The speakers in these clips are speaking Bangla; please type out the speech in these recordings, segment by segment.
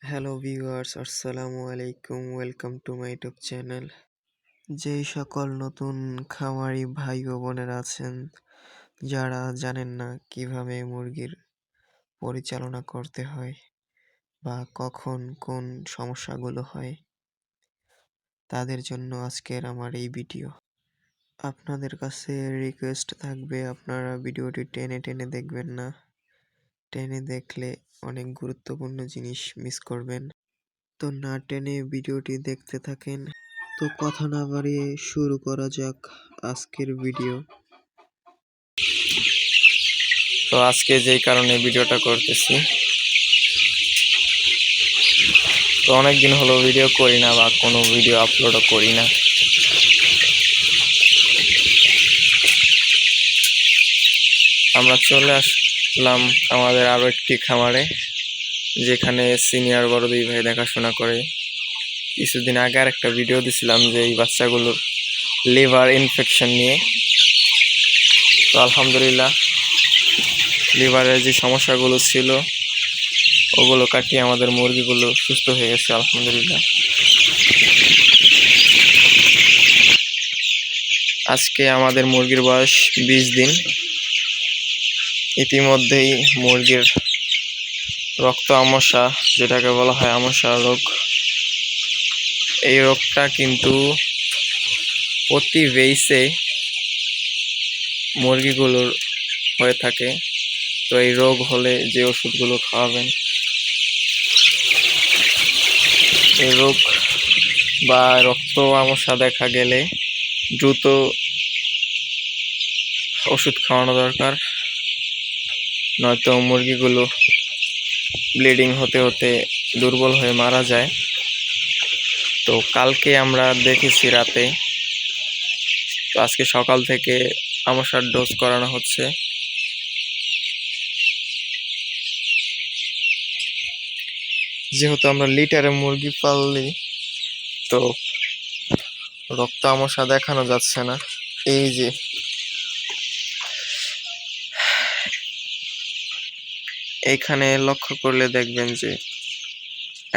হ্যালো ভিউয়ার্স, আসসালামু আলাইকুম। Welcome to my YouTube channel. যেই সকল নতুন খামারি ভাই ও বোনেরা আছেন, যারা জানেন না কিভাবে মুরগির পরিচালনা করতে হয় বা কখন কোন সমস্যাগুলো হয়, তাদের জন্য আজকের আমার এই ভিডিও। আপনাদের কাছে রিকোয়েস্ট থাকবে, আপনারা ভিডিওটি টেনে টেনে দেখবেন না। টেনে দেখলে অনেক গুরুত্বপূর্ণ জিনিস মিস করবেন। তো না টেনে ভিডিওটি দেখতে থাকেন। তো কথা না বাড়িয়ে শুরু করা যাক আজকের ভিডিও। তো আজকে যেই কারণে ভিডিওটা করতেছি, তো অনেকদিন হলো ভিডিও করি না বা কোনো ভিডিও আপলোডও করি না। আমরা চলে আসলাম আমাদের আরো একটি খামারে, যেখানে সিনিয়র বড় দুই ভাই দেখাশোনা করে। কিছুদিন আগে আর একটা ভিডিও দিছিলাম যে এই বাচ্চাগুলোর লিভার ইনফেকশন নিয়ে। তো আলহামদুলিল্লাহ, লিভারের যে সমস্যাগুলো ছিল ওগুলো কাটিয়ে আমাদের মুরগিগুলো সুস্থ হয়ে গেছে আলহামদুলিল্লাহ। আজকে আমাদের মুরগির বয়স 20 দিন। ইতিমধ্যেই মুরগির রক্ত আমসা, যেটাকে বলা হয় আমসা রোগ, এই রোগটা কিন্তু প্রতি বেইসে মুরগিগুলোর হয়ে থাকে। তো এই রোগ হলে যে ওষুধগুলো খাওয়াবেন, এই রোগ বা রক্ত আমসা দেখা গেলে দ্রুত ওষুধ খাওয়ানো দরকার, নয়তো মুরগিগুলো ব্লিডিং হতে হতে দুর্বল হয়ে মারা যায়। তো কালকে আমরা দেখেছি রাতে, তো আজকে সকাল থেকে আমসার ডোজ করানো হচ্ছে। যেহেতু আমরা লিটারে মুরগি পাললি, তো রক্ত আমসা দেখানো যাচ্ছে না। এই যে এইখানে লক্ষ্য করলে দেখবেন যে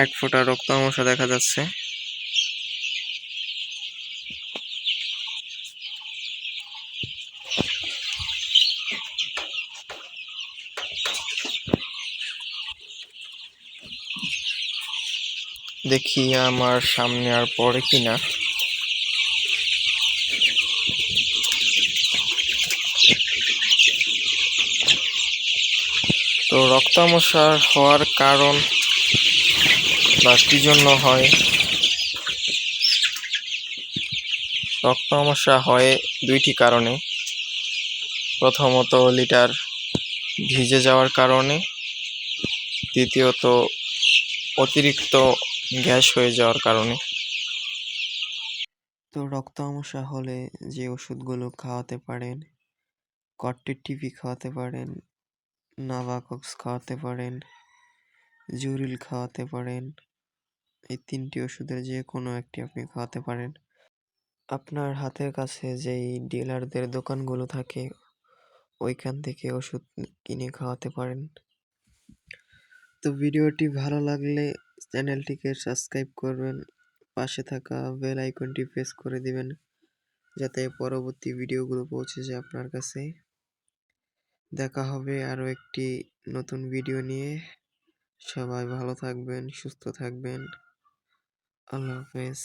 এক ফোঁটা রক্ত আমসা দেখা যাচ্ছে। দেখি আমার সামনে আর পড়ে কিনা। তো রক্ত আমসা হওয়ার কারণ বা কি জন্য হয়, রক্ত আমসা হয় দুইটি কারণে। প্রথমত লিটার ভিজে যাওয়ার কারণে, দ্বিতীয়ত অতিরিক্ত গ্যাস হয়ে যাওয়ার কারণে। তো রক্ত আমসা হলে যে ওষুধগুলো খাওয়াতে পারেন, কট্টের টিভি খাওয়াতে পারেন, নাভাকক্স খাওয়াতে পারেন, জুরিল খাওয়াতে পারেন। এই 3টি ওষুধের যে কোনো একটি আপনি খাওয়াতে পারেন। আপনার হাতের কাছে যেই ডিলারদের দোকানগুলো থাকে, ওইখান থেকে ওষুধ কিনে খাওয়াতে পারেন। তো ভিডিওটি ভালো লাগলে চ্যানেলটিকে সাবস্ক্রাইব করবেন, পাশে থাকা বেল আইকনটি প্রেস করে দিবেন, যাতে পরবর্তী ভিডিওগুলো পৌঁছে যায় আপনার কাছে। দেখা হবে আরও একটি নতুন ভিডিও নিয়ে। সবাই ভালো থাকবেন, সুস্থ থাকবেন। আল্লাহ হাফেজ।